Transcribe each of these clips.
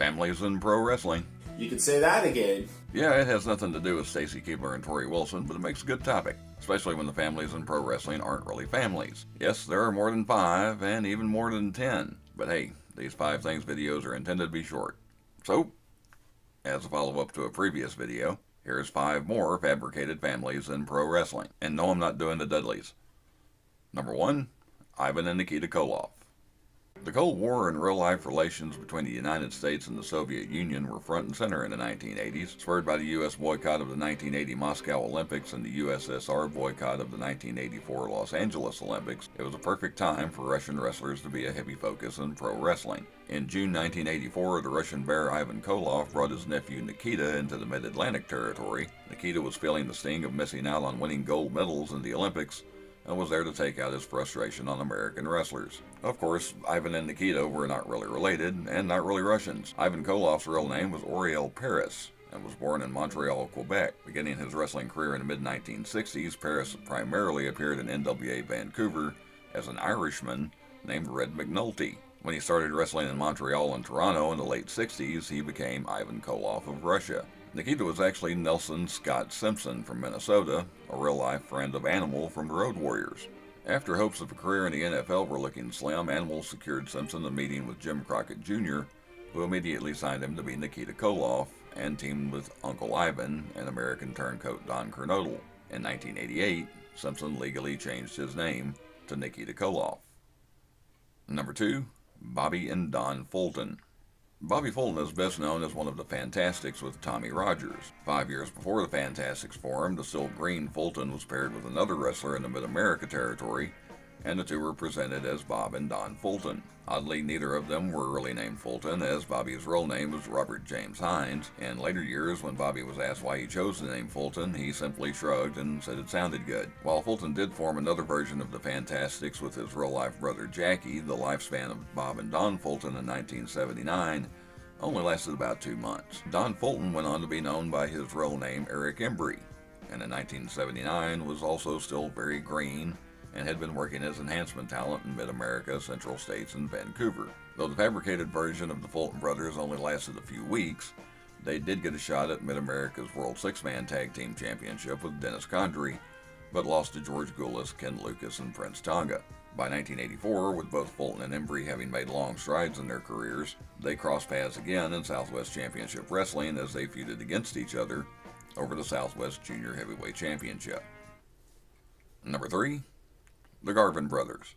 Families in pro wrestling. You could say that again. Yeah, it has nothing to do with Stacy Keibler and Tori Wilson, but it makes a good topic, especially when the families in pro wrestling aren't really families. Yes, there are more than 5, and even more than 10, but hey, these 5 things videos are intended to be short. So, as a follow-up to a previous video, here's 5 more fabricated families in pro wrestling. And no, I'm not doing the Dudleys. Number 1, Ivan and Nikita Koloff. The Cold War and real-life relations between the United States and the Soviet Union were front and center in the 1980s, spurred by the U.S. boycott of the 1980 Moscow Olympics and the USSR boycott of the 1984 Los Angeles Olympics. It was a perfect time for Russian wrestlers to be a heavy focus in pro wrestling. In June 1984, the Russian bear Ivan Koloff brought his nephew Nikita into the Mid-Atlantic territory. Nikita was feeling the sting of missing out on winning gold medals in the Olympics, and was there to take out his frustration on American wrestlers. Of course, Ivan and Nikita were not really related, and not really Russians. Ivan Koloff's real name was Oriel Paris, and was born in Montreal, Quebec. Beginning his wrestling career in the mid-1960s, Paris primarily appeared in NWA Vancouver as an Irishman named Red McNulty. When he started wrestling in Montreal and Toronto in the late 60s, he became Ivan Koloff of Russia. Nikita was actually Nelson Scott Simpson from Minnesota, a real-life friend of Animal from the Road Warriors. After hopes of a career in the NFL were looking slim, Animal secured Simpson a meeting with Jim Crockett Jr., who immediately signed him to be Nikita Koloff, and teamed with Uncle Ivan and American turncoat Don Kernodle. In 1988, Simpson legally changed his name to Nikita Koloff. Number 2, Bobby and Don Fulton. Bobby Fulton is best known as one of the Fantastics with Tommy Rogers. 5 years before the Fantastics formed, the still green Fulton was paired with another wrestler in the Mid-America territory, and the two were presented as Bob and Don Fulton. Oddly, neither of them were really named Fulton, as Bobby's real name was Robert James Hines. In later years, when Bobby was asked why he chose the name Fulton, he simply shrugged and said it sounded good. While Fulton did form another version of the Fantastics with his real-life brother Jackie, the lifespan of Bob and Don Fulton in 1979 only lasted about 2 months. Don Fulton went on to be known by his real name Eric Embry, and in 1979 was also still very green, and had been working as enhancement talent in Mid-America, Central States, and Vancouver. Though the fabricated version of the Fulton Brothers only lasted a few weeks, they did get a shot at Mid-America's World Six-Man Tag Team Championship with Dennis Condrey, but lost to George Goulas, Ken Lucas, and Prince Tonga. By 1984, with both Fulton and Embry having made long strides in their careers, they crossed paths again in Southwest Championship Wrestling as they feuded against each other over the Southwest Junior Heavyweight Championship. Number 3, the Garvin Brothers.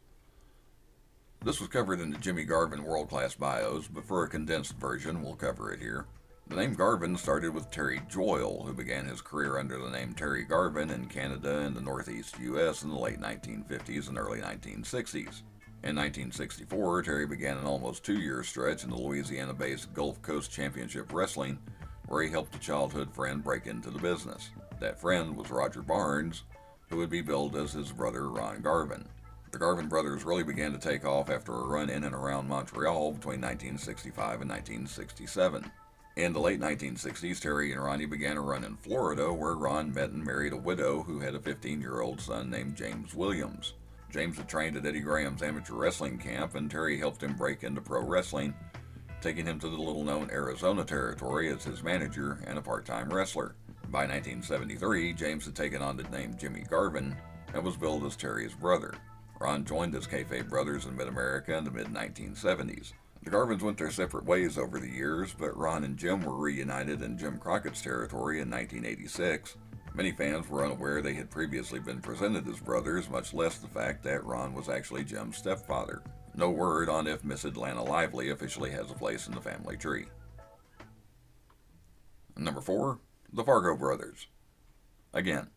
This was covered in the Jimmy Garvin World Class Bios, but for a condensed version, we'll cover it here. The name Garvin started with Terry Joyle, who began his career under the name Terry Garvin in Canada and the Northeast U.S. in the late 1950s and early 1960s. In 1964, Terry began an almost 2-year stretch in the Louisiana-based Gulf Coast Championship Wrestling, where he helped a childhood friend break into the business. That friend was Roger Barnes, who would be billed as his brother Ron Garvin. The Garvin brothers really began to take off after a run in and around Montreal between 1965 and 1967. In the late 1960s, Terry and Ronnie began a run in Florida, where Ron met and married a widow who had a 15-year-old son named James Williams. James had trained at Eddie Graham's amateur wrestling camp, and Terry helped him break into pro wrestling, taking him to the little-known Arizona territory as his manager and a part-time wrestler. By 1973, James had taken on the name Jimmy Garvin and was billed as Terry's brother. Ron joined his kayfabe brothers in Mid-America in the mid-1970s. The Garvins went their separate ways over the years, but Ron and Jim were reunited in Jim Crockett's territory in 1986. Many fans were unaware they had previously been presented as brothers, much less the fact that Ron was actually Jim's stepfather. No word on if Miss Atlanta Lively officially has a place in the family tree. Number 4, the Fargo Brothers. Again,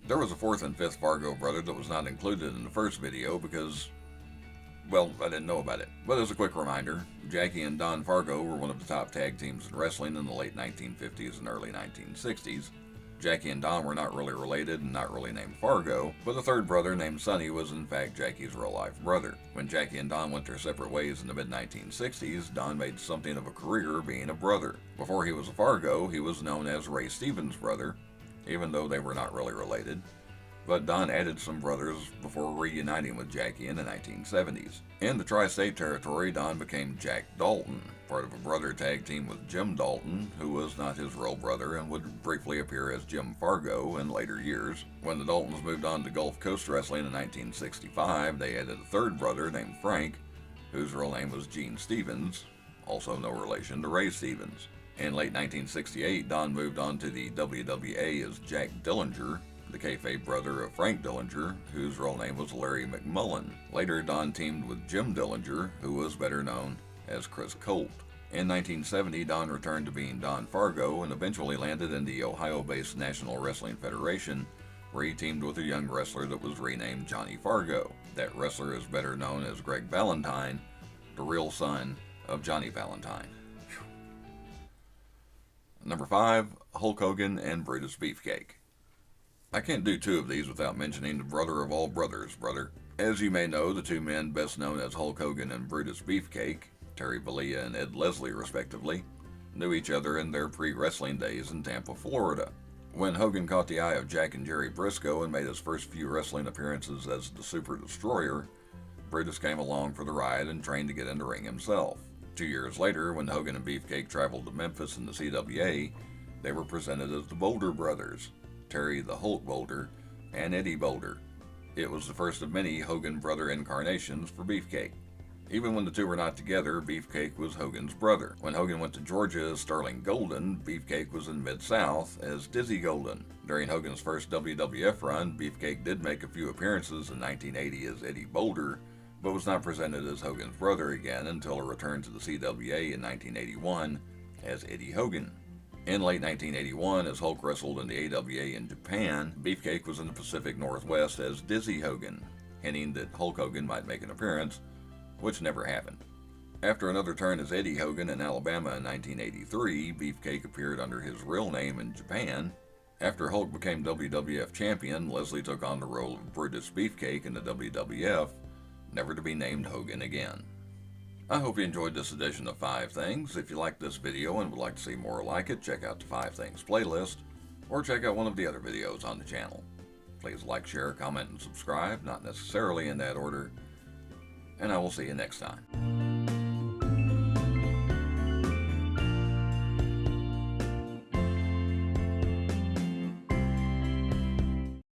there was a 4th and 5th Fargo brother that was not included in the first video because, well, I didn't know about it. But as a quick reminder, Jackie and Don Fargo were one of the top tag teams in wrestling in the late 1950s and early 1960s. Jackie and Don were not really related and not really named Fargo, but the third brother named Sonny was in fact Jackie's real-life brother. When Jackie and Don went their separate ways in the mid-1960s, Don made something of a career being a brother. Before he was a Fargo, he was known as Ray Stevens' brother, even though they were not really related. but Don added some brothers before reuniting with Jackie in the 1970s. In the Tri-State Territory, Don became Jack Dalton, part of a brother tag team with Jim Dalton, who was not his real brother and would briefly appear as Jim Fargo in later years. When the Daltons moved on to Gulf Coast Wrestling in 1965, they added a third brother named Frank, whose real name was Gene Stevens, also no relation to Ray Stevens. In late 1968, Don moved on to the WWA as Jack Dillinger, the kayfabe brother of Frank Dillinger, whose real name was Larry McMullen. Later, Don teamed with Jim Dillinger, who was better known as Chris Colt. In 1970, Don returned to being Don Fargo and eventually landed in the Ohio-based National Wrestling Federation, where he teamed with a young wrestler that was renamed Johnny Fargo. That wrestler is better known as Greg Valentine, the real son of Johnny Valentine. Number 5, Hulk Hogan and Brutus Beefcake. I can't do two of these without mentioning the brother of all brothers, brother. As you may know, the two men best known as Hulk Hogan and Brutus Beefcake, Terry Bollea and Ed Leslie respectively, knew each other in their pre-wrestling days in Tampa, Florida. When Hogan caught the eye of Jack and Jerry Briscoe and made his first few wrestling appearances as the Super Destroyer, Brutus came along for the ride and trained to get in the ring himself. 2 years later, when Hogan and Beefcake traveled to Memphis in the CWA, they were presented as the Boulder Brothers, Terry the Hulk Boulder and Eddie Boulder. It was the first of many Hogan brother incarnations for Beefcake. Even when the two were not together, Beefcake was Hogan's brother. When Hogan went to Georgia as Sterling Golden, Beefcake was in Mid-South as Dizzy Golden. During Hogan's first WWF run, Beefcake did make a few appearances in 1980 as Eddie Boulder, but was not presented as Hogan's brother again until a return to the CWA in 1981 as Eddie Hogan. In late 1981, as Hulk wrestled in the AWA in Japan, Beefcake was in the Pacific Northwest as Dizzy Hogan, hinting that Hulk Hogan might make an appearance, which never happened. After another turn as Eddie Hogan in Alabama in 1983, Beefcake appeared under his real name in Japan. After Hulk became WWF champion, Leslie took on the role of Brutus Beefcake in the WWF, never to be named Hogan again. I hope you enjoyed this edition of 5 Things. If you liked this video and would like to see more like it, check out the 5 Things playlist, or check out one of the other videos on the channel. Please like, share, comment, and subscribe, not necessarily in that order, and I will see you next time.